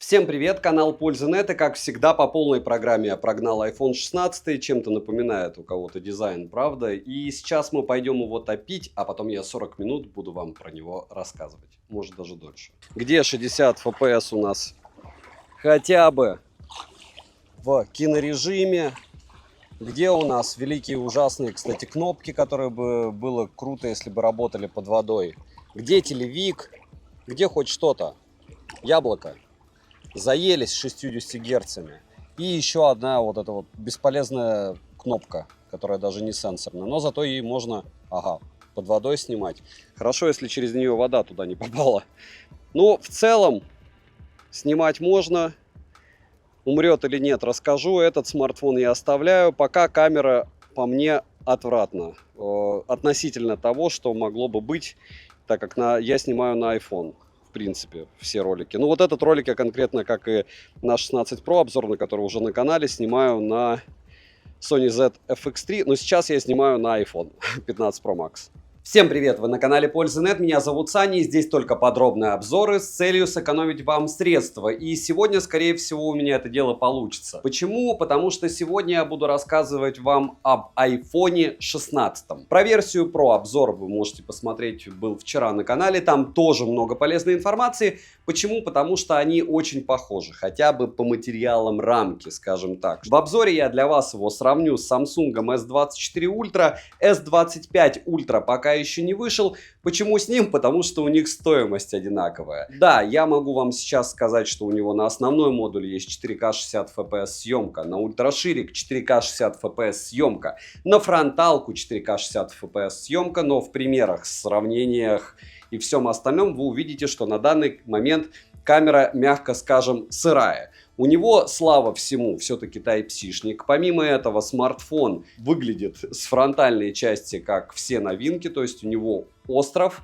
Всем привет, канал Польза.нет, и как всегда по полной программе я прогнал iPhone 16, чем-то напоминает у кого-то дизайн, правда? И сейчас мы пойдем его топить, а потом я 40 минут буду вам про него рассказывать, может даже дольше. Где 60 FPS у нас? Хотя бы в кинорежиме. Где у нас великие ужасные, кстати, кнопки, которые бы было круто, если бы работали под водой? Где телевик? Где хоть что-то? Яблоко. Заелись 60 герцами. И еще одна вот эта вот бесполезная кнопка, которая даже не сенсорная. Но зато ей можно, под водой снимать. Хорошо, если через нее вода туда не попала. Но в целом снимать можно. Умрет или нет, расскажу. Этот смартфон я оставляю. Пока камера по мне отвратна. Относительно того, что могло бы быть, так как я снимаю на iPhone. В принципе, все ролики. Ну, вот этот ролик я конкретно, как и на 16 Pro, обзорный, который уже на канале, снимаю на Sony ZFX3. Но сейчас я снимаю на iPhone 15 Pro Max. Всем привет! Вы на канале Польза.нет, меня зовут Саня, и здесь только подробные обзоры с целью сэкономить вам средства. И сегодня, скорее всего, у меня это дело получится. Почему? Потому что сегодня я буду рассказывать вам об iPhone 16. Про версию Pro обзор вы можете посмотреть, был вчера на канале, там тоже много полезной информации. Почему? Потому что они очень похожи, хотя бы по материалам рамки, скажем так. В обзоре я для вас его сравню с Samsung S24 Ultra, S25 Ultra пока еще не вышел. Почему с ним? Потому что у них стоимость одинаковая. Да, я могу вам сейчас сказать, что у него на основной модуль есть 4К 60 FPS съемка, на ультраширик 4К 60 FPS съемка, на фронталку 4К 60 FPS съемка, но в примерах, сравнениях и всем остальном вы увидите, что на данный момент камера, мягко скажем, сырая. У него, слава всему, все-таки Type-C-шник. Помимо этого, смартфон выглядит с фронтальной части как все новинки, то есть у него остров.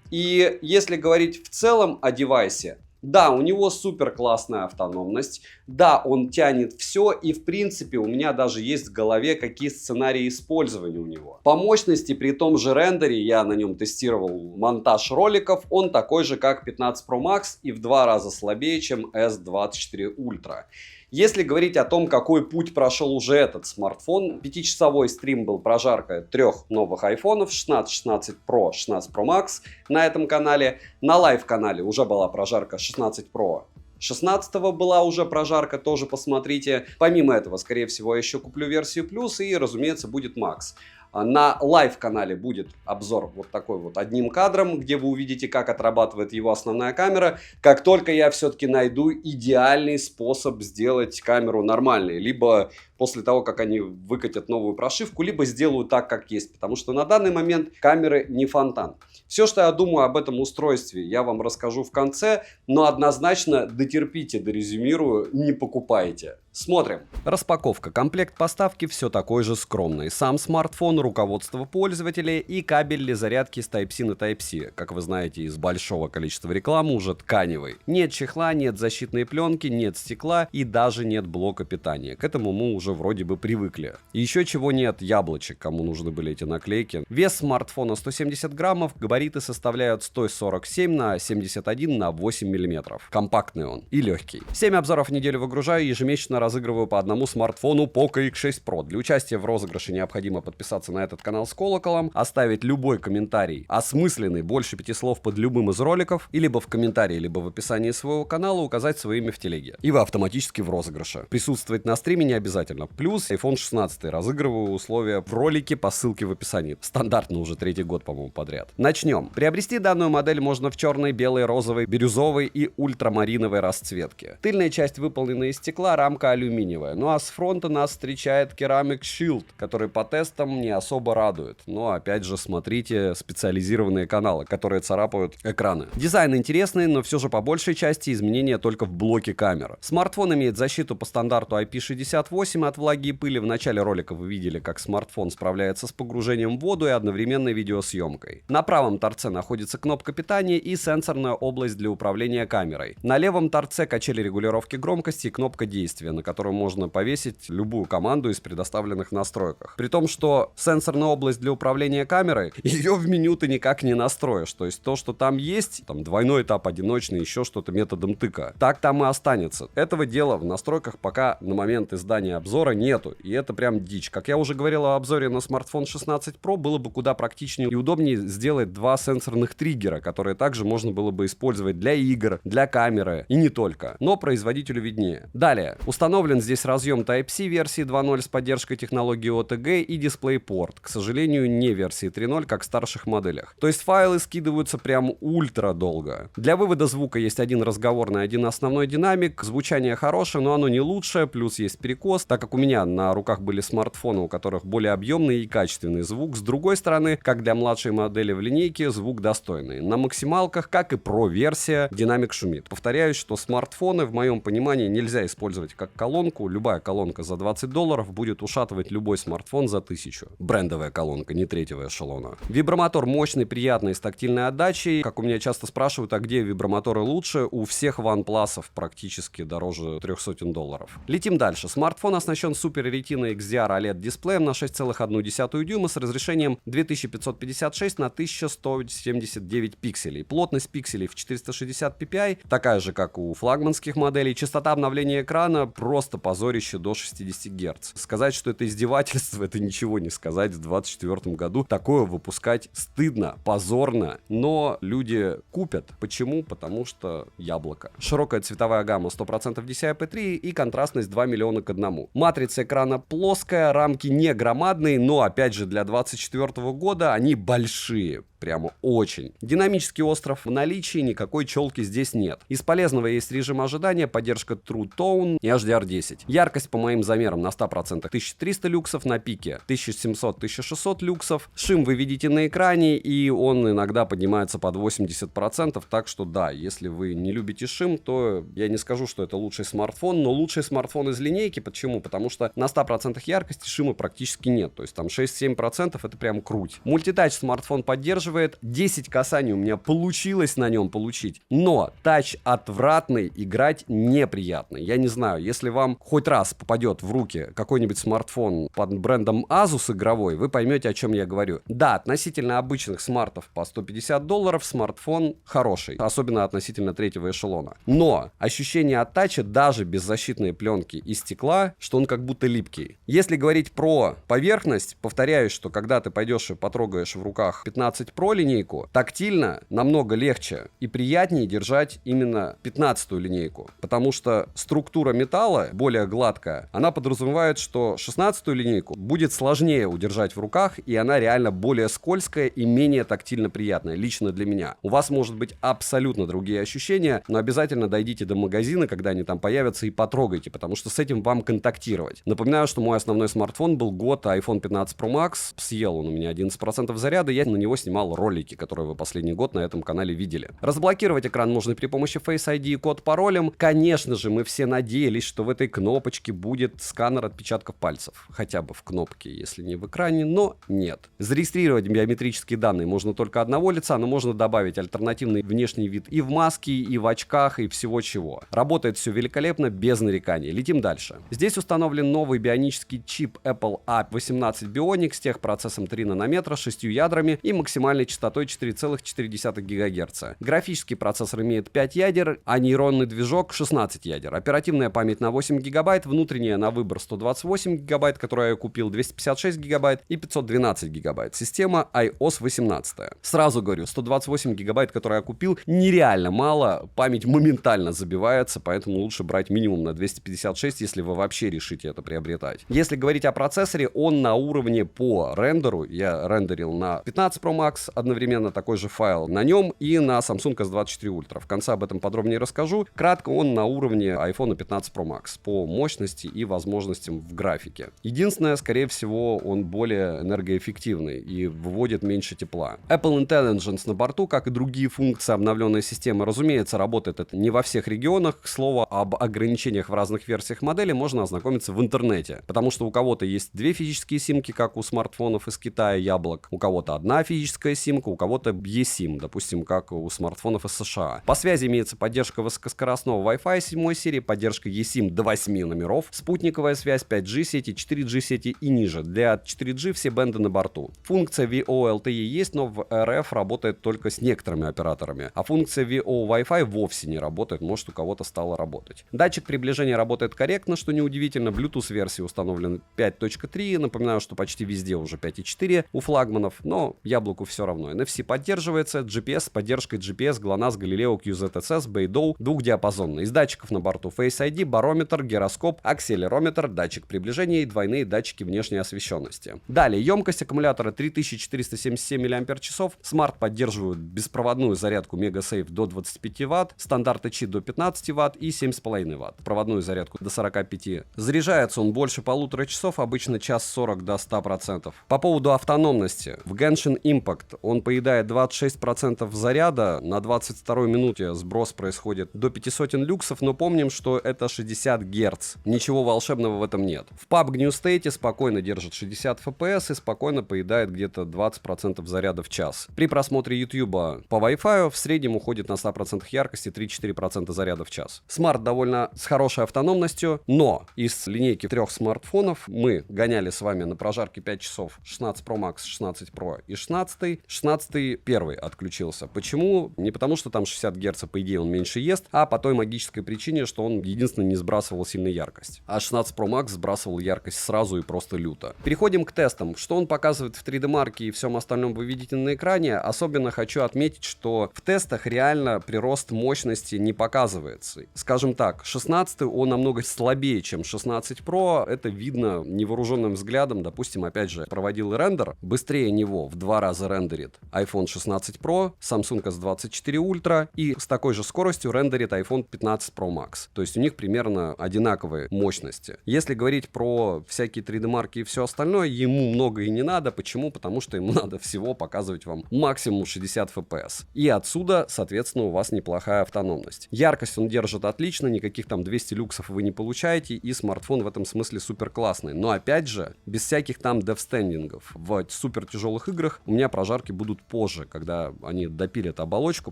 И если говорить в целом о девайсе, да, у него супер классная автономность, да, он тянет все, и в принципе у меня даже есть в голове, какие сценарии использования у него. По мощности при том же рендере, я на нем тестировал монтаж роликов, он такой же, как 15 Pro Max и в 2 раза слабее, чем S24 Ultra. Если говорить о том, какой путь прошел уже этот смартфон, 5-часовой стрим был прожарка 3 новых айфонов, 16, 16 Pro, 16 Pro Max на этом канале. На лайв-канале уже была прожарка 16 Pro. 16 была уже прожарка, тоже посмотрите. Помимо этого, скорее всего, я еще куплю версию плюс и, разумеется, будет Max. На лайв-канале будет обзор вот такой вот одним кадром, где вы увидите, как отрабатывает его основная камера. Как только я все-таки найду идеальный способ сделать камеру нормальной, либо после того, как они выкатят новую прошивку, либо сделают так, как есть, потому что на данный момент камеры не фонтан. Все, что я думаю об этом устройстве, я вам расскажу в конце, но однозначно дотерпите, дорезюмирую, не покупайте. Смотрим. Распаковка. Комплект поставки все такой же скромный. Сам смартфон, руководство пользователя и кабель для зарядки с Type-C на Type-C. Как вы знаете, из большого количества рекламы уже тканевый. Нет чехла, нет защитной пленки, нет стекла и даже нет блока питания. К этому мы уже вроде бы привыкли. Еще чего нет, яблочек, кому нужны были эти наклейки. Вес смартфона 170 граммов, габариты составляют 147 на 71 на 8 миллиметров. Компактный он и легкий. 7 обзоров в неделю выгружаю, ежемесячно разыгрываю по одному смартфону Poco X6 Pro. Для участия в розыгрыше необходимо подписаться на этот канал с колоколом, оставить любой комментарий, осмысленный, больше 5 слов под любым из роликов, и либо в комментарии, либо в описании своего канала указать свое имя в телеге. И вы автоматически в розыгрыше. Присутствовать на стриме не обязательно. Плюс iPhone 16 разыгрываю условия в ролике по ссылке в описании. Стандартно уже 3-й год, по-моему, подряд. Начнем. Приобрести данную модель можно в черной, белой, розовой, бирюзовой и ультрамариновой расцветке. Тыльная часть выполнена из стекла, рамка алюминиевая. Ну а с фронта нас встречает Ceramic Shield, который по тестам не особо радует. Но опять же смотрите специализированные каналы, которые царапают экраны. Дизайн интересный, но все же по большей части изменения только в блоке камер. Смартфон имеет защиту по стандарту IP68, независимо от влаги и пыли. В начале ролика вы видели, как смартфон справляется с погружением в воду и одновременной видеосъемкой. На правом торце находится кнопка питания и сенсорная область для управления камерой. На левом торце качели регулировки громкости и кнопка действия, на которую можно повесить любую команду из предоставленных в настройках. При том, что сенсорная область для управления камерой, ее в меню ты никак не настроишь. То есть то, что там есть, там двойной этап, одиночный, еще что-то методом тыка, так там и останется. Этого дела в настройках пока на момент издания обзора нету. И это прям дичь. Как я уже говорил о обзоре на смартфон 16 Pro, было бы куда практичнее и удобнее сделать два сенсорных триггера, которые также можно было бы использовать для игр, для камеры и не только. Но производителю виднее. Далее. Установлен здесь разъем Type-C версии 2.0 с поддержкой технологии OTG и DisplayPort. К сожалению, не версии 3.0, как в старших моделях. То есть файлы скидываются прям ультра долго. Для вывода звука есть один разговорный, один основной динамик. Звучание хорошее, но оно не лучшее. Плюс есть перекос, так как у меня на руках были смартфоны, у которых более объемный и качественный звук. С другой стороны, как для младшей модели в линейке, звук достойный. На максималках, как и Pro версия, динамик шумит. Повторяюсь, что смартфоны, в моем понимании, нельзя использовать как колонку. Любая колонка за $20 будет ушатывать любой смартфон за 1000. Брендовая колонка, не третьего эшелона. Вибромотор мощный, приятный, с тактильной отдачей. Как у меня часто спрашивают, а где вибромоторы лучше? У всех OnePlus'ов практически дороже $300. Летим дальше. Смартфон оснащен Super Retina XDR OLED дисплеем на 6,1 дюйма с разрешением 2556 на 1179 пикселей. Плотность пикселей в 460 ppi, такая же, как у флагманских моделей. Частота обновления экрана просто позорище до 60 Гц. Сказать, что это издевательство, это ничего не сказать. В 2024 году такое выпускать стыдно, позорно, но люди купят. Почему? Потому что яблоко. Широкая цветовая гамма 100% DCI-P3 и контрастность 2 миллиона к 1. Матрица экрана плоская, рамки не громадные, но опять же для 2024 года они большие. Прямо очень. Динамический остров в наличии, никакой челки здесь нет. Из полезного есть режим ожидания, поддержка True Tone и HDR10. Яркость по моим замерам на 100% 1300 люксов, на пике 1700-1600 люксов. Шим вы видите на экране, и он иногда поднимается под 80%, так что да, если вы не любите шим, то я не скажу, что это лучший смартфон, но лучший смартфон из линейки. Почему? Потому что на 100% яркости шима практически нет, то есть там 6-7% это прям круть. Мультитач смартфон поддерживает. 10 касаний у меня получилось на нем получить, но тач отвратный, играть неприятно. Я не знаю, если вам хоть раз попадет в руки какой-нибудь смартфон под брендом Asus игровой, вы поймете, о чем я говорю. Да, относительно обычных смартов по $150 смартфон хороший, особенно относительно третьего эшелона. Но ощущение от тача даже без защитной пленки и стекла, что он как будто липкий. Если говорить про поверхность, повторяюсь, что когда ты пойдешь и потрогаешь в руках 15 Pro линейку, тактильно намного легче и приятнее держать именно 15-ю линейку, потому что структура металла более гладкая, она подразумевает, что 16-ю линейку будет сложнее удержать в руках, и она реально более скользкая и менее тактильно приятная, лично для меня. У вас может быть абсолютно другие ощущения, но обязательно дойдите до магазина, когда они там появятся, и потрогайте, потому что с этим вам контактировать. Напоминаю, что мой основной смартфон был год, iPhone 15 Pro Max, съел он у меня 11% заряда, я на него снимал ролики, которые вы последний год на этом канале видели. Разблокировать экран можно при помощи Face ID и код-паролем. Конечно же, мы все надеялись, что в этой кнопочке будет сканер отпечатков пальцев. Хотя бы в кнопке, если не в экране, но нет. Зарегистрировать биометрические данные можно только одного лица, но можно добавить альтернативный внешний вид и в маске, и в очках, и всего чего. Работает все великолепно, без нареканий. Летим дальше. Здесь установлен новый бионический чип Apple A18 Bionic с техпроцессом 3 нанометра, 6 ядрами и максимальной частотой 4,4 ГГц. Графический процессор имеет 5 ядер, а нейронный движок 16 ядер. Оперативная память на 8 ГБ, внутренняя на выбор 128 ГБ, которую я купил, 256 ГБ и 512 ГБ. Система iOS 18. Сразу говорю, 128 ГБ, которую я купил, нереально мало, память моментально забивается, поэтому лучше брать минимум на 256, если вы вообще решите это приобретать. Если говорить о процессоре, он на уровне по рендеру, я рендерил на 15 Pro Max, одновременно такой же файл на нем и на Samsung S24 Ultra. В конце об этом подробнее расскажу. Кратко, он на уровне iPhone 15 Pro Max по мощности и возможностям в графике. Единственное, скорее всего, он более энергоэффективный и выводит меньше тепла. Apple Intelligence на борту, как и другие функции обновленной системы, разумеется, работает это не во всех регионах. К слову, об ограничениях в разных версиях модели можно ознакомиться знакомиться в интернете, потому что у кого-то есть 2 физические симки, как у смартфонов из Китая, яблок, у кого-то 1 физическая симка, у кого-то eSIM, допустим, как у смартфонов из США. По связи имеется поддержка высокоскоростного Wi-Fi 7 серии, поддержка eSIM до 8 номеров, спутниковая связь, 5G сети, 4G сети и ниже. Для 4G все бенды на борту. Функция VoLTE есть, но в РФ работает только с некоторыми операторами, а функция VO Wi-Fi вовсе не работает, может у кого-то стало работать. Датчик приближения работает корректно, что неудивительно. Bluetooth-версии установлена 5.3, напоминаю, что почти везде уже 5.4 у флагманов, но яблоку все равно. NFC поддерживается, GPS с поддержкой GPS, GLONASS, Galileo, QZSS, Beidou, двухдиапазонный. Из датчиков на борту Face ID, барометр, гироскоп, акселерометр, датчик приближения и двойные датчики внешней освещенности. Далее, емкость аккумулятора 3477 мАч. Смарт поддерживает беспроводную зарядку MegaSafe до 25 Вт, стандарт Qi до 15 Вт и 7,5 Вт. Проводную зарядку до 45. Заряжается он больше 1,5 часов, обычно час 40 до 100%. По поводу автономности. В Genshin Impact он поедает 26% заряда, на 22 минуте сброс происходит до 500 люксов, но помним, что это 60 Гц. Ничего волшебного в этом нет. В PUBG New State спокойно держит 60 FPS и спокойно поедает где-то 20% заряда в час. При просмотре YouTube по Wi-Fi в среднем уходит на 100% яркости 3-4% заряда в час. Смарт довольно с хорошей автономностью, но из линейки 3 смартфонов мы гоняли с вами на прожарке 5 часов 16 Pro Max, 16 Pro и 16. 16 первый отключился. Почему? Не потому, что там 60 Гц, по идее, он меньше ест, а по той магической причине, что он единственно не сбрасывал сильно яркость. А 16 Pro Max сбрасывал яркость сразу и просто люто. Переходим к тестам. Что он показывает в 3D-марке и всем остальном вы видите на экране. Особенно хочу отметить, что в тестах реально прирост мощности не показывается. Скажем так, 16 он намного слабее, чем 16 Pro. Это видно невооруженным взглядом. Допустим, опять же, проводил рендер. Быстрее него в 2 раза рендерит iPhone 16 Pro, Samsung S24 Ultra и с такой же скоростью рендерит iPhone 15 Pro Max. То есть у них примерно одинаковые мощности. Если говорить про всякие 3D-марки и все остальное, ему много и не надо. Почему? Потому что ему надо всего показывать вам максимум 60 FPS. И отсюда, соответственно, у вас неплохая автономность. Яркость он держит отлично, никаких там 200 люксов вы не получаете, и смартфон в этом смысле супер классный. Но опять же, без всяких там девстендингов. В супер тяжелых играх у меня прожарки будут позже, когда они допилят оболочку,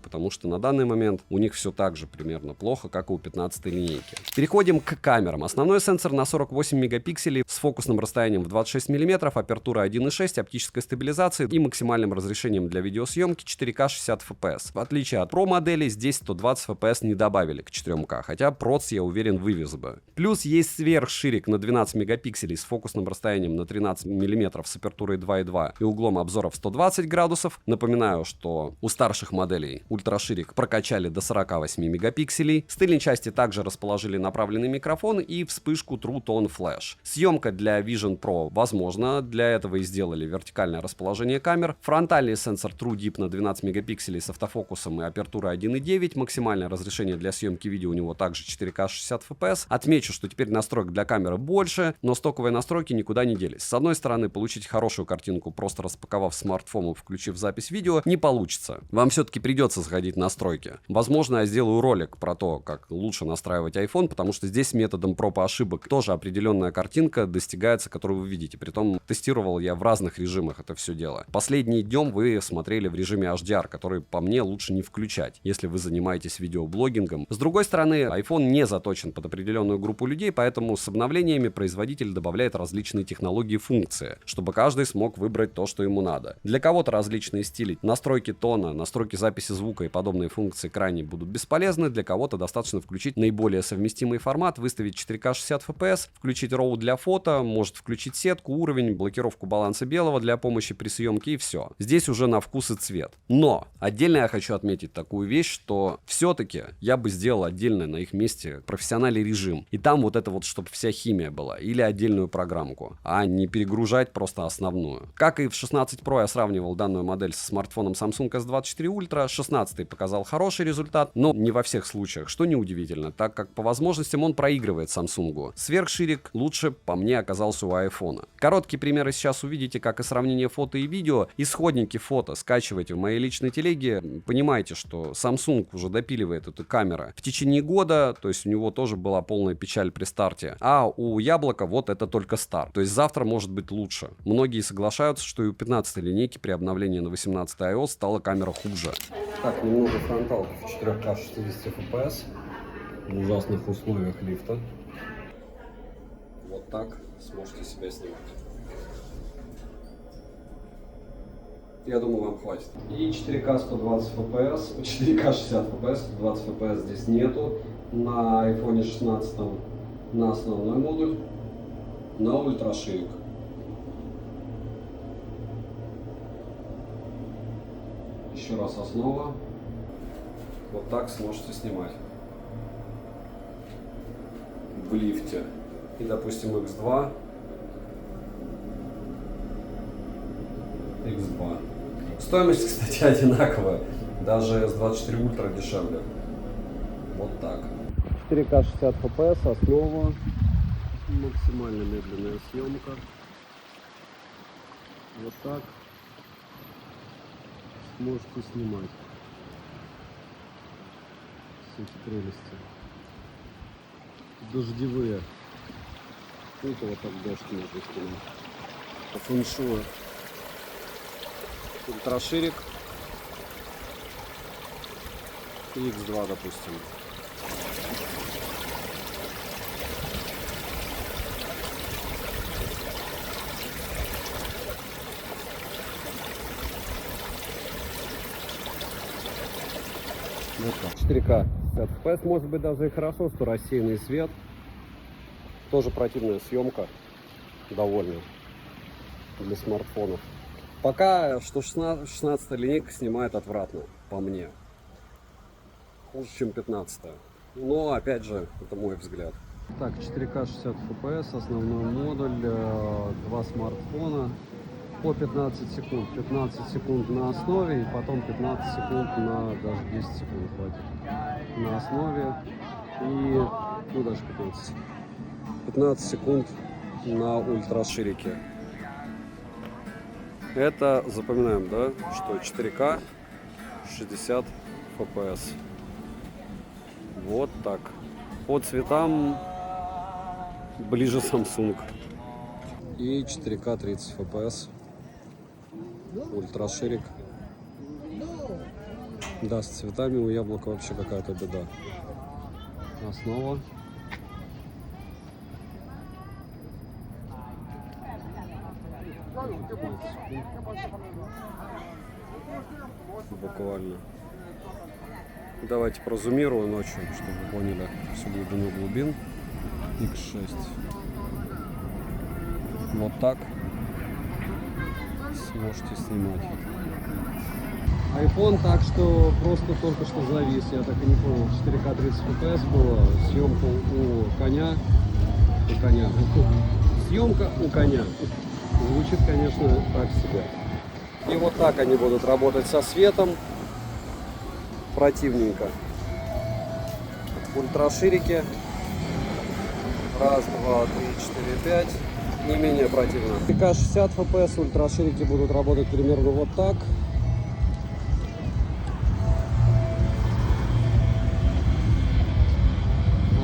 потому что на данный момент у них все так же примерно плохо, как и у 15 линейки. Переходим к камерам. Основной сенсор на 48 мегапикселей с фокусным расстоянием в 26 мм, апертура 1.6, оптической стабилизацией и максимальным разрешением для видеосъемки 4К 60 FPS. В отличие от Pro моделей, здесь 120 FPS не добавили к 4К, хотя проц, я уверен, вывез бы. Плюс есть сверхширик на 12 мегапикселей с фокусным расстоянием на 13 мм с апертурой 2.2 и углом обзора в 120 градусов. Напоминаю, что у старших моделей ультраширик прокачали до 48 мегапикселей. С тыльной части также расположили направленный микрофон и вспышку True Tone Flash. Съемка для Vision Pro возможна, для этого и сделали вертикальное расположение камер. Фронтальный сенсор True Deep на 12 мегапикселей с автофокусом и апертурой 1.9. Максимальное разрешение для съемки видео у него также 4К 60 FPS. Отмечу, что теперь настроек для камеры больше, но стоковые настройки никуда не делись. С одной стороны, получить хорошую картинку, просто распаковав смартфон и включив запись видео, не получится. Вам все-таки придется сходить в настройки. Возможно, я сделаю ролик про то, как лучше настраивать iPhone, потому что здесь методом проб и ошибок тоже определенная картинка достигается, которую вы видите. Притом тестировал я в разных режимах это все дело. Последний днем вы смотрели в режиме HDR, который по мне лучше не включать, если вы занимаетесь видеоблогингом. С другой стороны, iPhone не заточен под определенную группу людей, поэтому с обновлениями производитель добавляет различные технологии и функции, чтобы каждый смог выбрать то, что ему надо. Для кого-то различные стили, настройки тона, настройки записи звука и подобные функции крайне будут бесполезны. Для кого-то достаточно включить наиболее совместимый формат, выставить 4К 60 FPS, включить RAW для фото, может включить сетку, уровень, блокировку баланса белого для помощи при съемке и все. Здесь уже на вкус и цвет. Но отдельно я хочу отметить такую вещь, что все-таки я бы сделал отдельно на их месте профессиональный режим. И там вот это вот, чтобы вся химия была. Или отдельную программку. А не перегружать просто основную. Как и в 16 Pro я сравнивал данную модель со смартфоном Samsung S24 Ultra. 16 показал хороший результат, но не во всех случаях, что неудивительно, так как по возможностям он проигрывает Samsung. Сверхширик лучше, по мне, оказался у iPhone. Короткие примеры сейчас увидите, как и сравнение фото и видео. Исходники фото скачивайте в моей личной телеге. Понимаете, что Samsung уже допиливает эту камеру в течение года, то есть у него тоже была полная печаль при старте. А у Яблока вот это только старт. То есть завтра может быть лучше. Многие соглашаются, что и у 15-й линейки при обновлении на 18 iOS стала камера хуже. Так, немного фронталки в 4К 60 FPS в ужасных условиях лифта. Вот так сможете себя снимать. Я думаю, вам хватит. И 4К 120 FPS, 4К 60 FPS, 120 FPS здесь нету. На iPhone 16 на основной модуль, на ультраширик. Еще раз основа. Вот так сможете снимать в лифте. И, допустим, X2. X2. Стоимость, кстати, одинаковая. Даже S24 Ultra дешевле. Вот так. 4К 60 FPS, основа. Максимально медленная съемка. Вот так сможете снимать все эти прелести. Дождевые. Это вот так дождь можно снимать. Фэншуй. Ультраширик. И X2, допустим. Вот так. 4К 50 FPS, может быть даже и хорошо, что рассеянный свет. Тоже противная съемка, довольно, для смартфонов. Пока что 16-я линейка снимает отвратно, по мне. Хуже, чем 15-я. Но, опять же, это мой взгляд. Так, 4К 60 FPS, основной модуль, два смартфона. По 15 секунд. 15 секунд на основе, и потом 15 секунд на, даже 10 секунд хватит. На основе и, ну, даже 15. 15 секунд на ультраширике. Это, запоминаем, да, что 4К 60 FPS. Вот так. По цветам ближе Samsung. И 4К 30 FPS. Ультраширик. Да, с цветами у Яблока вообще какая-то беда. Основа. Буквально. Давайте прозумирую ночью, чтобы вы поняли всю глубину глубин. X6. Вот так сможете снимать. iPhone так что просто только что завис, я так и не понял. 4К 30 FPS было, съемка у коня. Съемка у коня. Звучит, конечно, так себе. И вот так они будут работать со светом. Противненько. Ультраширики. Раз, два, три, четыре, пять. Не менее противно. 4К 60 FPS, ультраширики будут работать примерно вот так.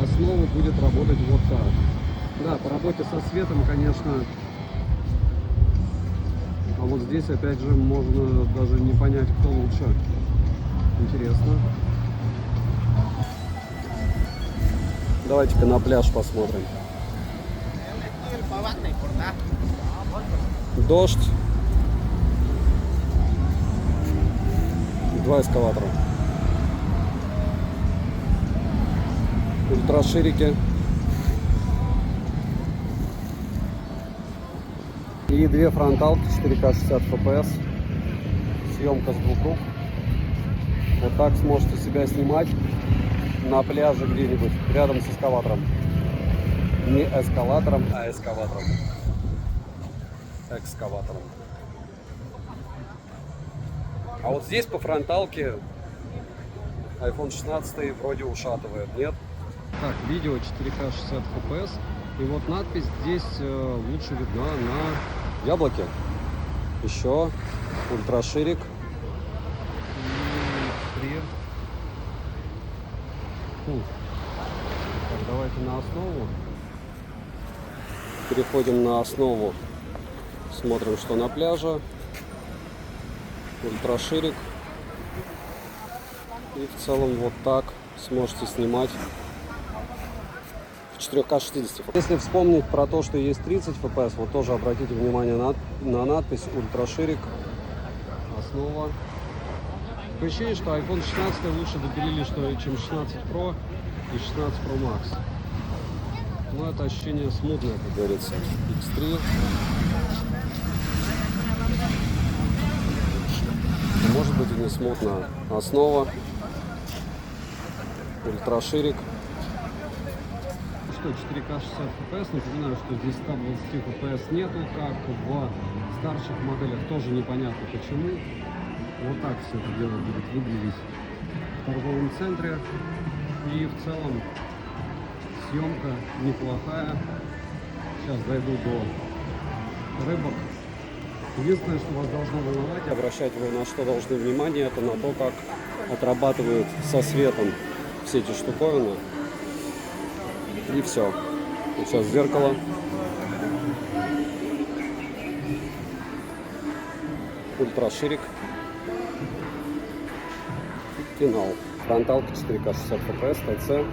Основа будет работать вот так. Да, по работе со светом, конечно. А вот здесь, опять же, можно даже не понять, кто лучше. Интересно. Давайте-ка на пляж посмотрим. Дождь. Два эскалатора. Ультраширики. И две фронталки 4К 60 FPS. Съемка с двух рук. Вот так сможете себя снимать на пляже где-нибудь рядом с эскалатором. Не эскалатором, а эскаватором. Экскаватором. А вот здесь по фронталке iPhone 16 вроде ушатывает, нет? Так, видео 4К 60 FPS. И вот надпись здесь лучше видна на Яблоке. Еще ультраширик. Так, давайте на основу. Переходим на основу. Смотрим, что на пляже. Ультраширик. И в целом вот так сможете снимать в 4К 60. Если вспомнить про то, что есть 30 FPS, вот тоже обратите внимание на надпись ультраширик. Основа. Такое ощущение, что iPhone 16 лучше допилили, что ли, чем 16 Pro и 16 Pro Max. Но это ощущение смутное, как говорится. X3. Может быть и не смутно. Основа. Ультраширик. Что 4К 60 FPS, напоминаю, что здесь 120 FPS нету, как в старших моделях, тоже непонятно почему. Вот так все это дело будет выглядеть в торговом центре. И в целом съемка неплохая. Сейчас дойду до рыбок. Единственное, что вас должно волновать, обращать вы на что должны внимание, это на то, как отрабатывают со светом все эти штуковины. И все. И сейчас зеркало. Ультраширик. Финал. Фронталка 4К 60 FPS, ТЦ.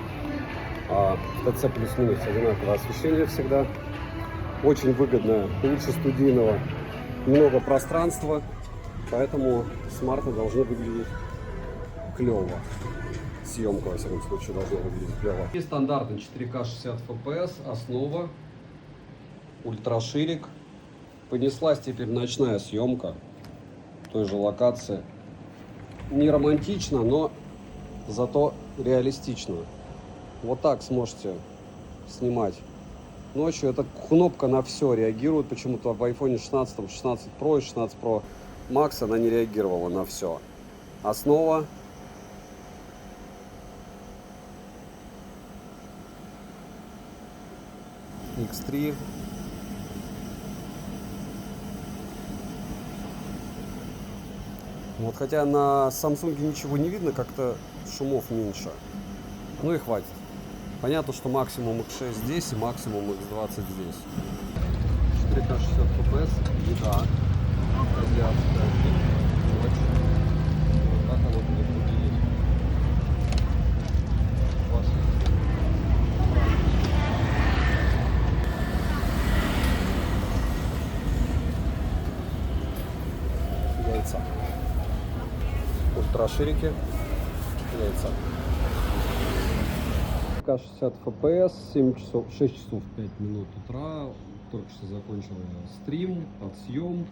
ТЦ плюс-минус одинаковое освещение всегда. Очень выгодное, лучше студийного. Много пространства, поэтому смарты должны выглядеть клево. Съемка, во всяком случае, должна выглядеть клево. И стандартный 4К 60 FPS, основа, ультраширик. Понеслась теперь ночная съемка той же локации. Не романтично, но зато реалистично. Вот так сможете снимать ночью. Эта кнопка на все реагирует. Почему-то в iPhone 16, 16 Pro и 16 Pro Max она не реагировала на все. Основа. X3. Вот, хотя на Samsung ничего не видно, как-то шумов меньше. Ну и хватит. Понятно, что максимум X6 здесь и максимум X20 здесь. 4К 60 FPS, еда. Азиатская. Вот так оно будет выглядеть. Яйца. Ультраширики. Яйца. 60 FPS, 6 часов 5 минут утра, только что закончил стрим, подсъем,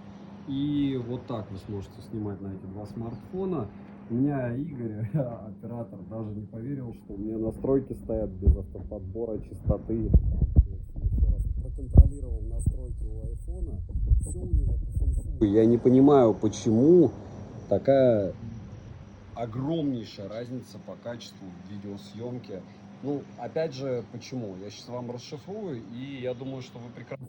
и вот так вы сможете снимать на эти два смартфона. У меня Игорь, оператор, даже не поверил, что у меня настройки стоят без автоподбора частоты. Еще раз проконтролировал настройки у айфона, все у него по Samsung. Я не понимаю, почему такая огромнейшая разница по качеству видеосъемки. Ну, опять же, почему? Я сейчас вам расшифрую, и я думаю, что вы прекрасно...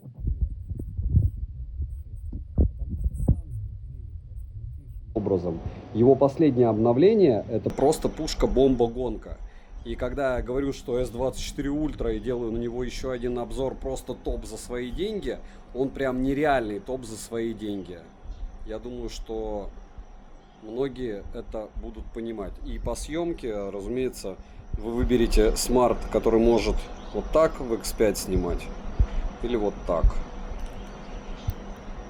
Образом. Его последнее обновление — это просто пушка-бомба-гонка. И когда я говорю, что S24 Ultra и делаю на него еще один обзор, просто топ за свои деньги, он прям нереальный топ за свои деньги. Я думаю, что многие это будут понимать. И по съемке, разумеется, вы выберете смарт, который может вот так в X5 снимать, или вот так.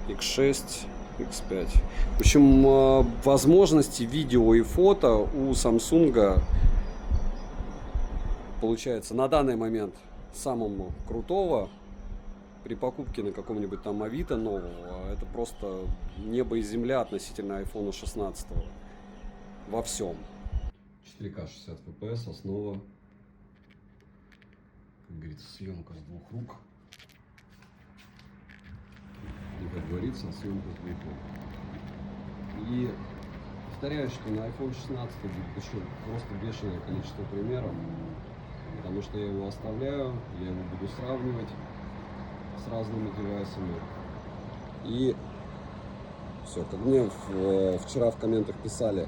X6, X5. В общем, возможности видео и фото у Samsung получается на данный момент самого крутого. При покупке на каком-нибудь там Авито нового, это просто небо и земля относительно iPhone 16 во всем. 4К 60 FPS, основа, как говорится, съемка с двух рук. И, как говорится, съемка с двух рук. И повторяю, что на iPhone 16 будет еще просто бешеное количество примеров, потому что я его оставляю, я его буду сравнивать с разными девайсами. И все, как мне вчера в комментах писали,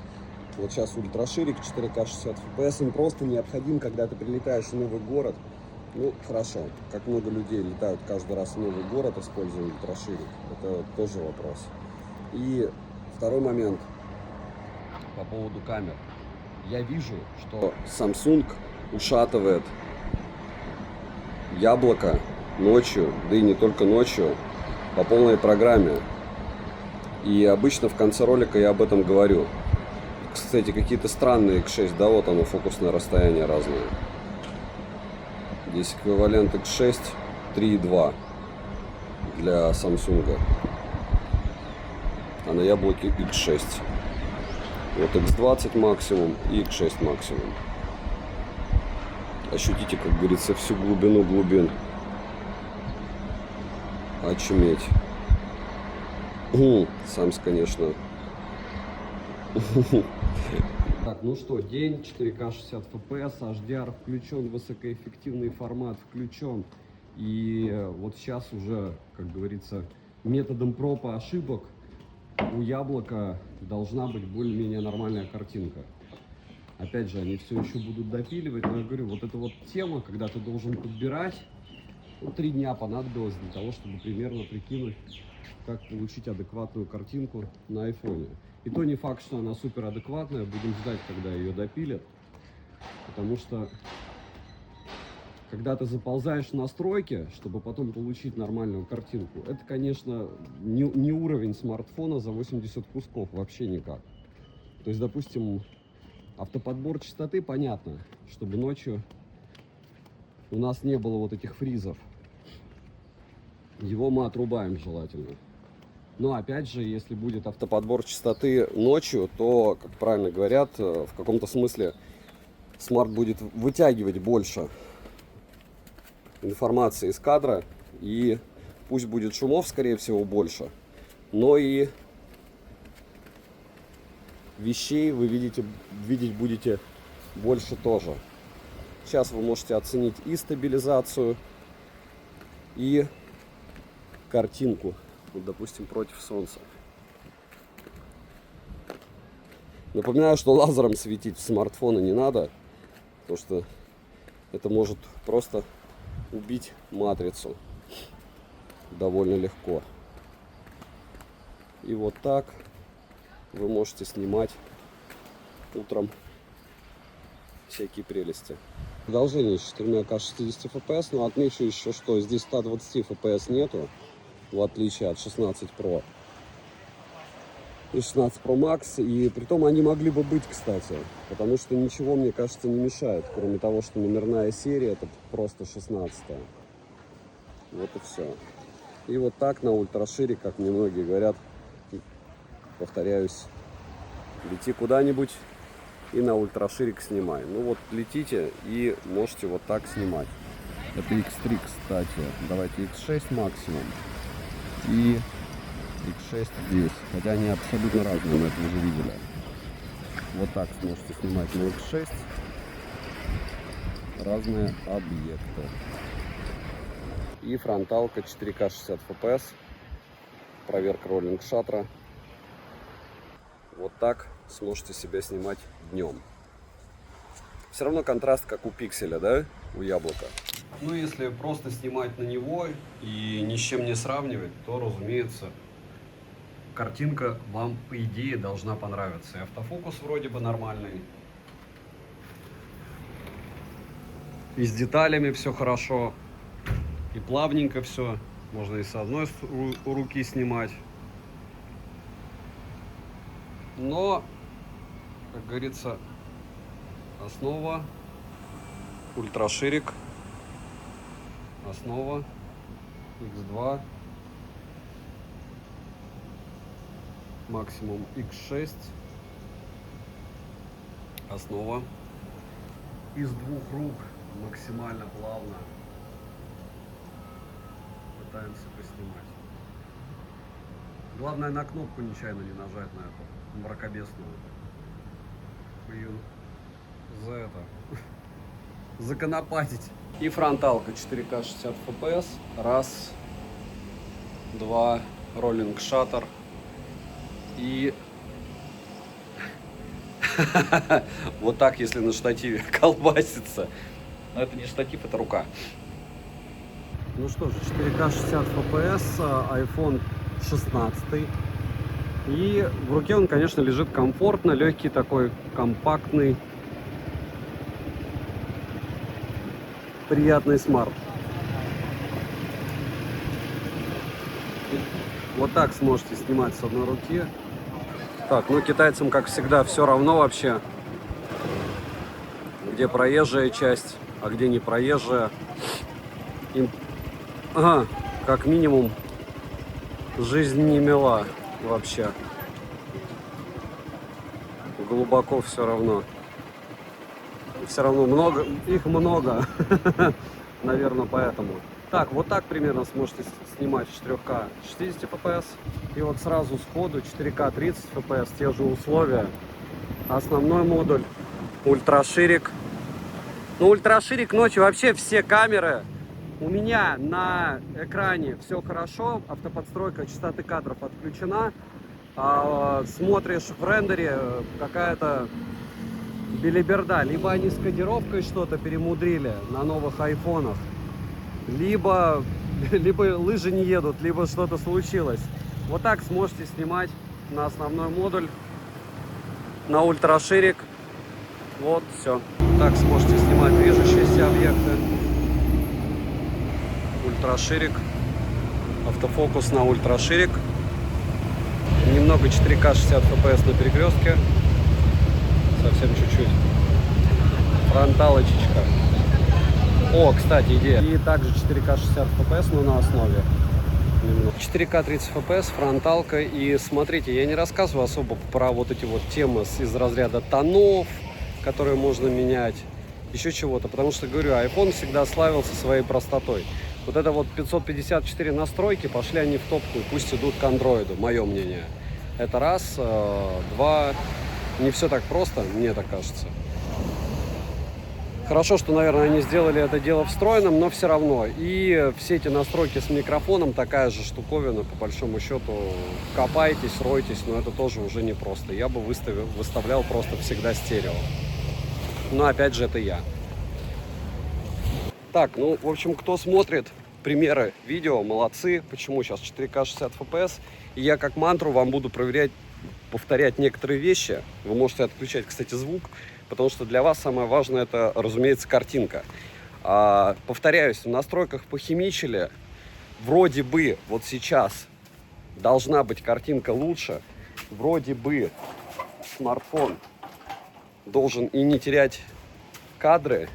вот сейчас ультраширик 4К 60 FPS, им просто необходим, когда ты прилетаешь в новый город, Ну, хорошо. Как много людей летают каждый раз в новый город, используя ультраширик, это тоже вопрос. И второй момент по поводу камер. Я вижу, что Samsung ушатывает яблоко ночью, да и не только ночью, по полной программе. И обычно в конце ролика я об этом говорю. Кстати, какие-то странные X6, да, вот оно, фокусное расстояние разное. Здесь эквивалент X6 3.2 для Samsung. А на яблоке X6. Вот X20 максимум и X6 максимум. Ощутите, как говорится, всю глубину глубин. Очуметь. Самс, конечно. Так, ну что, день, 4К 60 FPS, HDR включен, высокоэффективный формат включен. И вот сейчас уже, как говорится, методом проб и ошибок у яблока должна быть более-менее нормальная картинка. Опять же, они все еще будут допиливать, но я говорю, вот эта вот тема, когда ты должен подбирать, ну, 3 дня понадобилось для того, чтобы примерно прикинуть, как получить адекватную картинку на айфоне. И то не факт, что она супер адекватная, будем ждать, когда ее допилят, потому что когда ты заползаешь в настройки, чтобы потом получить нормальную картинку, это, конечно, не уровень смартфона за 80 кусков, вообще никак. То есть, допустим, автоподбор частоты, понятно, чтобы ночью у нас не было вот этих фризов. Его мы отрубаем желательно. Но опять же, если будет автоподбор частоты ночью, то, как правильно говорят, в каком-то смысле смарт будет вытягивать больше информации из кадра, и пусть будет шумов, скорее всего, больше, но и вещей вы видеть будете больше тоже. Сейчас вы можете оценить и стабилизацию, и картинку, вот, допустим, против солнца. Напоминаю, что лазером светить в смартфоны не надо, потому что это может просто убить матрицу довольно легко. И вот так вы можете снимать утром всякие прелести. Продолжение с 4К 60 FPS, но отмечу еще, что здесь 120 FPS нету, в отличие от 16 Pro и 16 Pro Max. И притом они могли бы быть, кстати, потому что ничего, мне кажется, не мешает, кроме того, что номерная серия это просто 16. Вот и все. И вот так на ультрашире, как мне многие говорят, повторяюсь, лети куда-нибудь и на ультраширик снимай. Ну вот летите и можете вот так снимать. Это X3, кстати. Давайте X6 максимум и X6 здесь. Хотя они абсолютно разные, мы это уже видели. Вот так сможете снимать на X6 разные объекты. И фронталка 4К 60 FPS. Проверка роллинг шаттера. Вот так сможете себя снимать днем. Все равно контраст как у пикселя, да, у яблока. Ну, если просто снимать на него и ни с чем не сравнивать, то, разумеется, картинка вам, по идее, должна понравиться. И автофокус вроде бы нормальный. И с деталями все хорошо. И плавненько все. Можно и с одной руки снимать. Но, как говорится, основа ультраширик, основа X2, максимум X6, основа из двух рук, максимально плавно пытаемся поснимать. Главное на кнопку нечаянно не нажать, на эту мракобесную. Ее за это законопатить. И фронталка 4К 60 FPS. Раз, два, роллинг шаттер. И вот так, если на штативе колбасится. Но это не штатив, это рука. Ну что же, 4К 60 FPS, iPhone 16. И в руке он, конечно, лежит комфортно, легкий такой, компактный, приятный смарт. Вот так сможете снимать с одной руки. Так, ну китайцам, как всегда, все равно вообще, где проезжая часть, а где не проезжая. Им, как минимум, жизнь не мила вообще. Глубоко все равно. Все равно много, их много. Наверное, поэтому. Так, вот так примерно сможете снимать 4К 60 FPS. И вот сразу сходу 4К 30 FPS, те же условия. Основной модуль, ультраширик. Ну, ультраширик ночью вообще все камеры. У меня на экране все хорошо, автоподстройка частоты кадров отключена. А смотришь в рендере, какая-то белиберда. Либо они с кодировкой что-то перемудрили на новых айфонах, либо лыжи не едут, либо что-то случилось. Вот так сможете снимать на основной модуль, на ультраширик. Вот, все. Так сможете снимать движущиеся объекты. Ультраширик. Автофокус на ультраширик. Немного 4К 60 FPS на перекрестке. Совсем чуть-чуть. Фронталочечка. О, кстати, идея. И также 4К 60 FPS, но на основе. 4К 30 FPS, фронталка. И смотрите, я не рассказываю особо про вот эти вот темы из разряда тонов, которые можно менять, еще чего-то. Потому что, говорю, iPhone всегда славился своей простотой. Вот это вот 554 настройки, пошли они в топку, и пусть идут к андроиду, мое мнение. Это раз. Два. Не все так просто, мне так кажется. Хорошо, что, наверное, они сделали это дело встроенным, но все равно. И все эти настройки с микрофоном, такая же штуковина, по большому счету. Копайтесь, ройтесь, но это тоже уже непросто. Я бы выставлял просто всегда стерео. Но опять же, это я. Так, ну, в общем, кто смотрит примеры видео, молодцы. Почему сейчас 4К 60 FPS? И я как мантру вам буду повторять некоторые вещи. Вы можете отключать, кстати, звук, потому что для вас самое важное это, разумеется, картинка. Повторяюсь, в настройках похимичили. Вроде бы вот сейчас должна быть картинка лучше. Вроде бы смартфон должен и не терять кадры.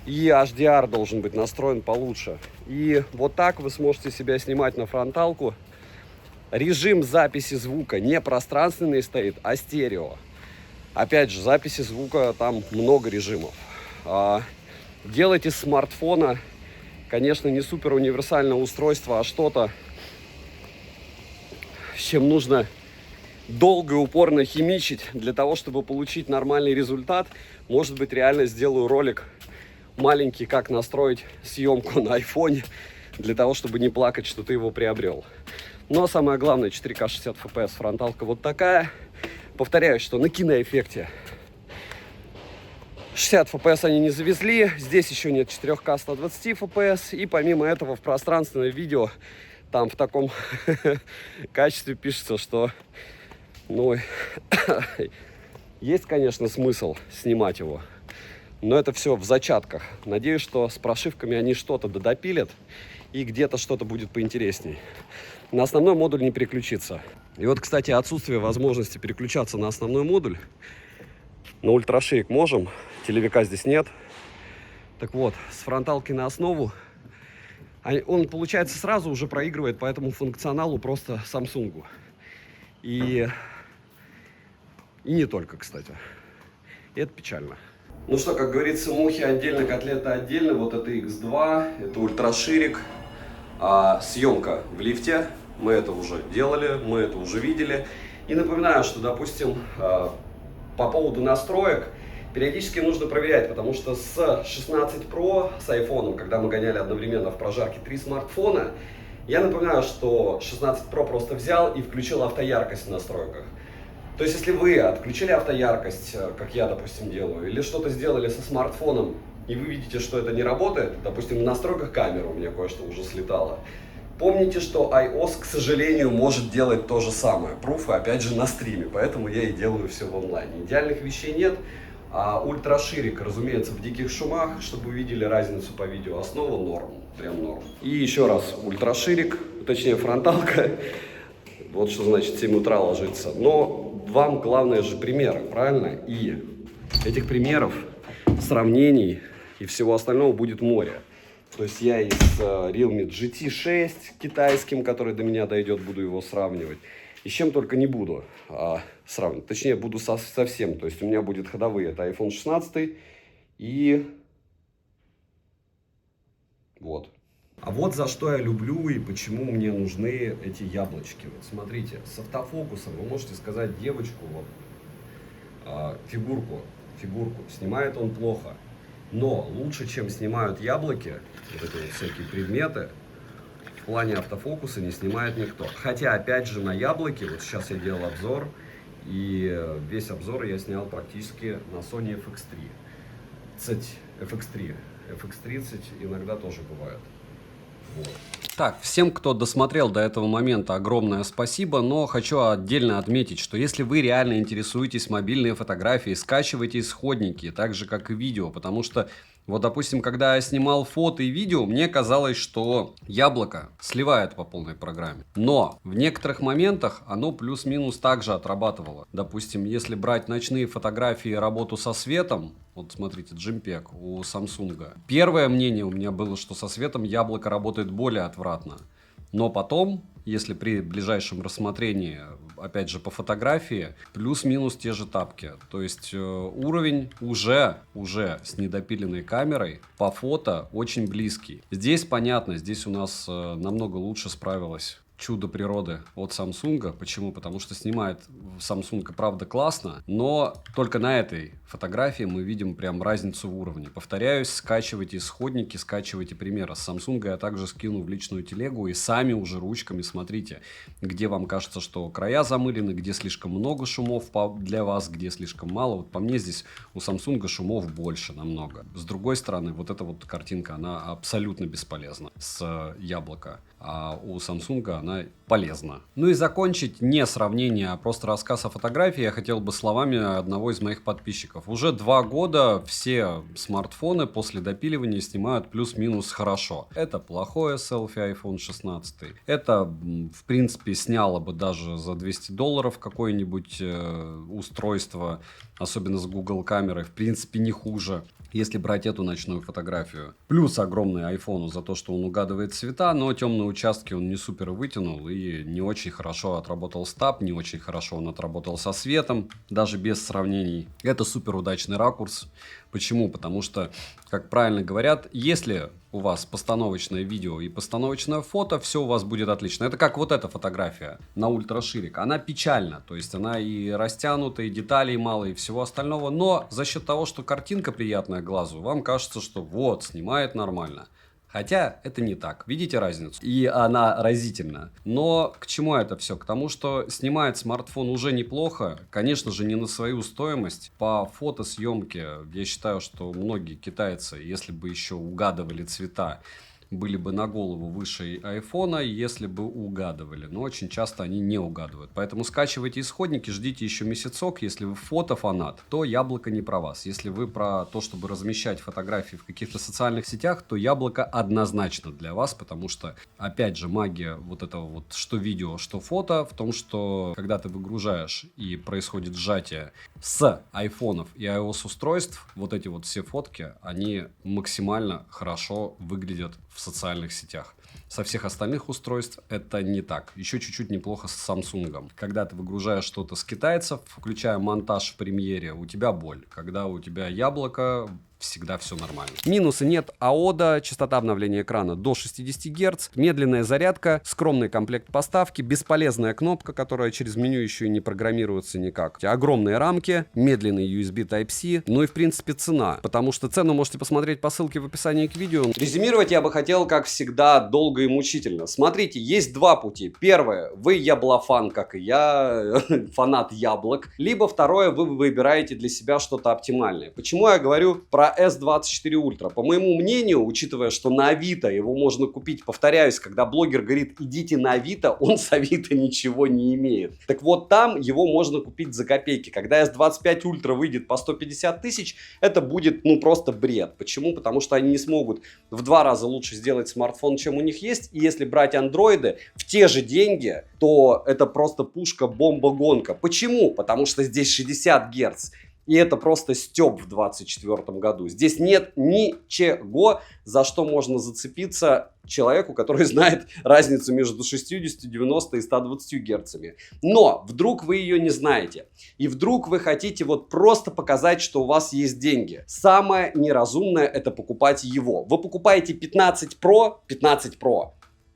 И HDR должен быть настроен получше. И вот так вы сможете себя снимать на фронталку. Режим записи звука не пространственный стоит, а стерео. Опять же, записи звука там много режимов. Делайте с смартфона, конечно, не супер универсальное устройство, а что-то, с чем нужно долго и упорно химичить для того, чтобы получить нормальный результат. Может быть, реально сделаю ролик маленький, как настроить съемку на айфоне, для того, чтобы не плакать, что ты его приобрел. Но самое главное, 4К 60 FPS, фронталка вот такая. Повторяю, что на киноэффекте 60 FPS они не завезли. Здесь еще нет 4К 120 FPS. И помимо этого в пространственное видео там в таком качестве пишется, что ну, есть, конечно, смысл снимать его. Но это все в зачатках. Надеюсь, что с прошивками они что-то додопилят. И где-то что-то будет поинтересней. На основной модуль не переключиться. И вот, кстати, отсутствие возможности переключаться на основной модуль. На ультраширик можем, телевика здесь нет. Так вот, с фронталки на основу он, получается, сразу уже проигрывает по этому функционалу просто Samsung. И не только, кстати. И это печально. Ну что, как говорится, мухи отдельно, котлеты отдельно. Вот это X2, это ультраширик. Съемка в лифте. Мы это уже делали, мы это уже видели. И напоминаю, что, допустим, по поводу настроек периодически нужно проверять, потому что с 16 Pro, с iPhone, когда мы гоняли одновременно в прожарке 3 смартфона, я напоминаю, что 16 Pro просто взял и включил автояркость в настройках. То есть, если вы отключили автояркость, как я, допустим, делаю, или что-то сделали со смартфоном и вы видите, что это не работает, допустим, в настройках камеры у меня кое-что уже слетало, помните, что iOS, к сожалению, может делать то же самое. Пруфы, опять же, на стриме, поэтому я и делаю все в онлайне. Идеальных вещей нет, а ультраширик, разумеется, в диких шумах, чтобы вы видели разницу по видео, основа норм, прям норм. И еще раз, ультраширик, точнее фронталка, вот что значит 7 утра ложиться. Но вам главное же примеры, правильно? И этих примеров, сравнений и всего остального будет море. То есть я и с Realme GT 6 китайским, который до меня дойдет, буду его сравнивать. И с чем только не буду сравнивать. Точнее, буду со всем. То есть у меня будет ходовые. Это iPhone 16 и вот. А вот за что я люблю и почему мне нужны эти яблочки. Вот смотрите, с автофокусом вы можете сказать девочку, вот, фигурку, снимает он плохо. Но лучше, чем снимают яблоки, вот эти вот всякие предметы, в плане автофокуса не снимает никто. Хотя, опять же, на яблоке, вот сейчас я делал обзор, и весь обзор я снял практически на Sony FX3. FX30 иногда тоже бывает. Вот. Так, всем, кто досмотрел до этого момента, огромное спасибо, но хочу отдельно отметить, что если вы реально интересуетесь мобильной фотографией, скачивайте исходники, так же, как и видео, потому что, вот, допустим, когда я снимал фото и видео, мне казалось, что яблоко сливает по полной программе, но в некоторых моментах оно плюс-минус также отрабатывало. Допустим, если брать ночные фотографии и работу со светом, вот смотрите, JPEG у Samsung. Первое мнение у меня было, что со светом яблоко работает более отвратно. Но потом, если при ближайшем рассмотрении, опять же по фотографии, плюс-минус те же тапки. То есть уровень уже с недопиленной камерой по фото очень близкий. Здесь понятно, здесь у нас намного лучше справилась чудо природы от Samsung. Почему? Потому что снимает Samsung, правда, классно, но только на этой фотографии мы видим прям разницу в уровне. Повторяюсь, скачивайте исходники, скачивайте примеры. С Samsung я также скину в личную телегу и сами уже ручками смотрите, где вам кажется, что края замылены, где слишком много шумов для вас, где слишком мало. Вот по мне здесь у Samsung шумов больше намного. С другой стороны, вот эта вот картинка, она абсолютно бесполезна с яблока. А у Samsung она полезна. Ну и закончить не сравнение, а просто рассказ о фотографии я хотел бы словами одного из моих подписчиков. Уже 2 года все смартфоны после допиливания снимают плюс-минус хорошо. Это плохое селфи iPhone 16. Это, в принципе, сняло бы даже за $200 какое-нибудь устройство, особенно с Google камерой, в принципе, не хуже, если брать эту ночную фотографию. Плюс огромный айфону за то, что он угадывает цвета, но темные участки он не супер вытянул и не очень хорошо отработал стаб, не очень хорошо он отработал со светом, даже без сравнений. Это супер удачный ракурс. Почему? Потому что, как правильно говорят, если у вас постановочное видео и постановочное фото, все у вас будет отлично. Это как вот эта фотография на ультраширик. Она печальна, то есть она и растянута, и деталей мало, и всего остального. Но за счет того, что картинка приятная глазу, вам кажется, что вот, снимает нормально. Хотя это не так. Видите разницу? И она разительна. Но к чему это все? К тому, что снимает смартфон уже неплохо. Конечно же, не на свою стоимость. По фотосъемке я считаю, что многие китайцы, если бы еще угадывали цвета, были бы на голову выше айфона, если бы угадывали. Но очень часто они не угадывают. Поэтому скачивайте исходники, ждите еще месяцок. Если вы фотофанат, то яблоко не про вас. Если вы про то, чтобы размещать фотографии в каких-то социальных сетях, то яблоко однозначно для вас. Потому что, опять же, магия вот этого вот, что видео, что фото, в том, что когда ты выгружаешь и происходит сжатие с айфонов и iOS устройств, вот эти вот все фотки, они максимально хорошо выглядят в социальных сетях. Со всех остальных устройств это не так. Еще чуть-чуть неплохо с Samsung. Когда ты выгружаешь что-то с китайцев, включая монтаж в премьере, у тебя боль. Когда у тебя яблоко, всегда все нормально. Минусы: нет AODA, частота обновления экрана до 60 Гц, медленная зарядка, скромный комплект поставки, бесполезная кнопка, которая через меню еще и не программируется никак, огромные рамки, медленный USB Type-C, ну и в принципе цена, потому что цену можете посмотреть по ссылке в описании к видео. Резюмировать я бы хотел, как всегда, долго и мучительно. Смотрите, есть два пути. Первое, вы яблофан, как и я, фанат яблок. Либо второе, вы выбираете для себя что-то оптимальное. Почему я говорю про S24 Ultra? По моему мнению, учитывая, что на Авито его можно купить, повторяюсь, когда блогер говорит, идите на Авито, он с Авито ничего не имеет. Так вот, там его можно купить за копейки. Когда S25 Ultra выйдет по 150 тысяч, это будет, ну, просто бред. Почему? Потому что они не смогут в 2 раза лучше сделать смартфон, чем у них есть. И если брать андроиды в те же деньги, то это просто пушка, бомба, гонка. Почему? Потому что здесь 60 Гц. И это просто стёб в 2024 году. Здесь нет ничего, за что можно зацепиться человеку, который знает разницу между 60, 90 и 120 герцами. Но вдруг вы ее не знаете. И вдруг вы хотите вот просто показать, что у вас есть деньги. Самое неразумное — это покупать его. Вы покупаете 15 Pro.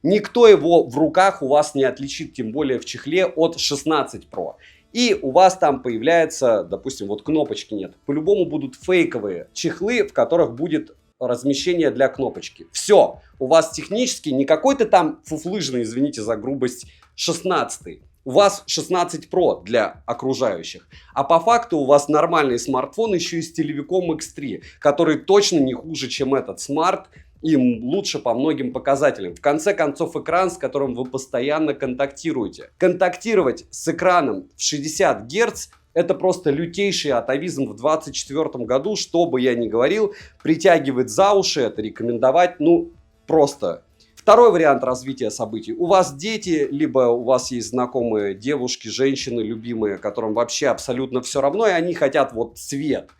Никто его в руках у вас не отличит, тем более в чехле, от 16 Pro. И у вас там появляется, допустим, вот кнопочки нет. По-любому будут фейковые чехлы, в которых будет размещение для кнопочки. Все, у вас технически не какой-то там фуфлыжный, извините за грубость, 16. У вас 16 Pro для окружающих. А по факту у вас нормальный смартфон еще и с телевиком X3, который точно не хуже, чем этот смарт. Им лучше по многим показателям. В конце концов, экран, с которым вы постоянно контактируете. Контактировать с экраном в 60 Гц — это просто лютейший атовизм в 2024 году. Что бы я ни говорил, притягивать за уши, это рекомендовать, ну, просто. Второй вариант развития событий. У вас дети, либо у вас есть знакомые девушки, женщины, любимые, которым вообще абсолютно все равно, и они хотят вот цвет.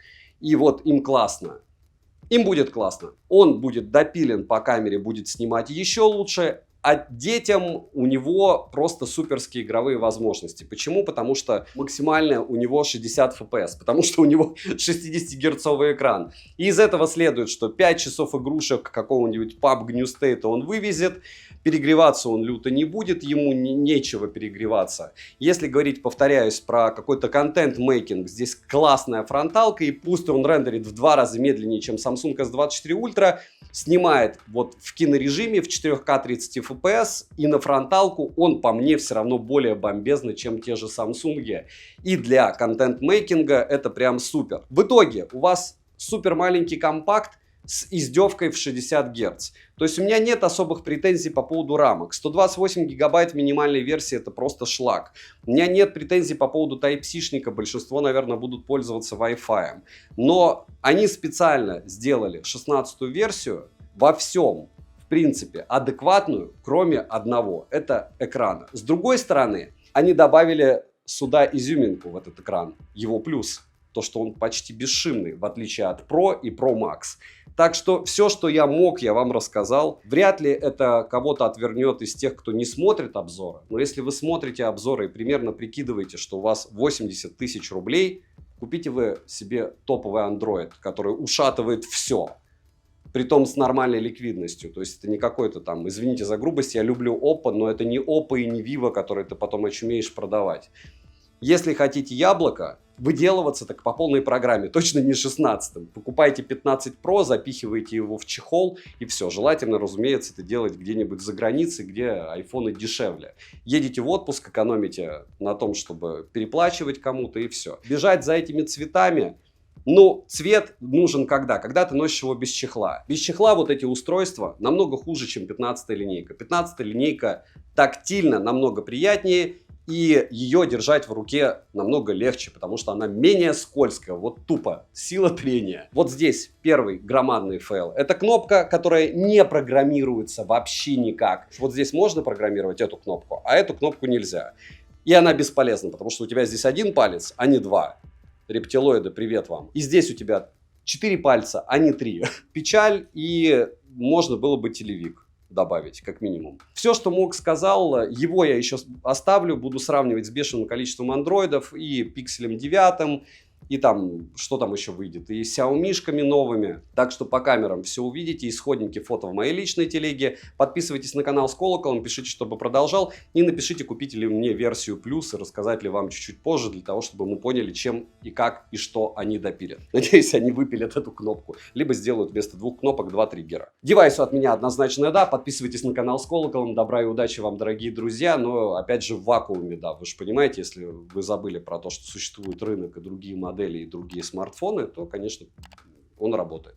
И вот им классно. Им будет классно. Он будет допилен по камере, будет снимать еще лучше. А детям у него просто суперские игровые возможности. Почему? Потому что максимально у него 60 FPS. Потому что у него 60-герцовый экран. И из этого следует, что 5 часов игрушек какого-нибудь PUBG New State он вывезет. Перегреваться он люто не будет, ему нечего перегреваться. Если говорить, повторяюсь, про какой-то контент-мейкинг, здесь классная фронталка, и пусть он рендерит в 2 раза медленнее, чем Samsung S24 Ultra, снимает вот в кинорежиме в 4К 30 FPS, и на фронталку он по мне все равно более бомбезный, чем те же Samsung. И для контент-мейкинга это прям супер. В итоге у вас супер маленький компакт с издевкой в 60 Гц. То есть у меня нет особых претензий по поводу рамок. 128 гигабайт в минимальной версии — это просто шлак. У меня нет претензий по поводу Type-C-шника. Большинство, наверное, будут пользоваться Wi-Fi. Но они специально сделали 16-ю версию во всем, в принципе, адекватную, кроме одного. Это экрана. С другой стороны, они добавили сюда изюминку в этот экран. Его плюс. То, что он почти бесшумный, в отличие от Pro и Pro Max. Так что все, что я мог, я вам рассказал. Вряд ли это кого-то отвернет из тех, кто не смотрит обзоры. Но если вы смотрите обзоры и примерно прикидываете, что у вас 80 тысяч рублей, купите вы себе топовый Android, который ушатывает все. Притом с нормальной ликвидностью. То есть это не какой-то там, извините за грубость, я люблю Oppo, но это не Oppo и не Vivo, которые ты потом очумеешь продавать. Если хотите яблоко, выделываться так по полной программе, точно не 16-м. Покупайте 15 Pro, запихиваете его в чехол и все. Желательно, разумеется, это делать где-нибудь за границей, где айфоны дешевле. Едете в отпуск, экономите на том, чтобы переплачивать кому-то, и все. Бежать за этими цветами. Ну, цвет нужен когда? Когда ты носишь его без чехла. Без чехла вот эти устройства намного хуже, чем 15-я линейка. 15-я линейка тактильно намного приятнее, и ее держать в руке намного легче, потому что она менее скользкая. Вот тупо. Сила трения. Вот здесь первый громадный фейл. Это кнопка, которая не программируется вообще никак. Вот здесь можно программировать эту кнопку, а эту кнопку нельзя. И она бесполезна, потому что у тебя здесь один палец, а не два. Рептилоиды, привет вам. И здесь у тебя 4 пальца, а не 3. Печаль, и можно было бы телевик добавить, как минимум. Все, что мог, сказал. Его я еще оставлю. Буду сравнивать с бешеным количеством андроидов и Pixel 9. И там, что там еще выйдет, и с Xiaomi-шками новыми. Так что по камерам все увидите, исходники фото в моей личной телеге. Подписывайтесь на канал с колоколом, пишите, чтобы продолжал. И напишите, купите ли мне версию плюс, и рассказать ли вам чуть-чуть позже, для того, чтобы мы поняли, чем и как и что они допилят. Надеюсь, они выпилят эту кнопку. Либо сделают вместо 2 кнопок 2 триггера. Девайсу от меня однозначно да. Подписывайтесь на канал с колоколом. Добра и удачи вам, дорогие друзья. Но, опять же, в вакууме, да. Вы же понимаете, если вы забыли про то, что существует рынок и другие модели, и другие смартфоны, то, конечно, он работает.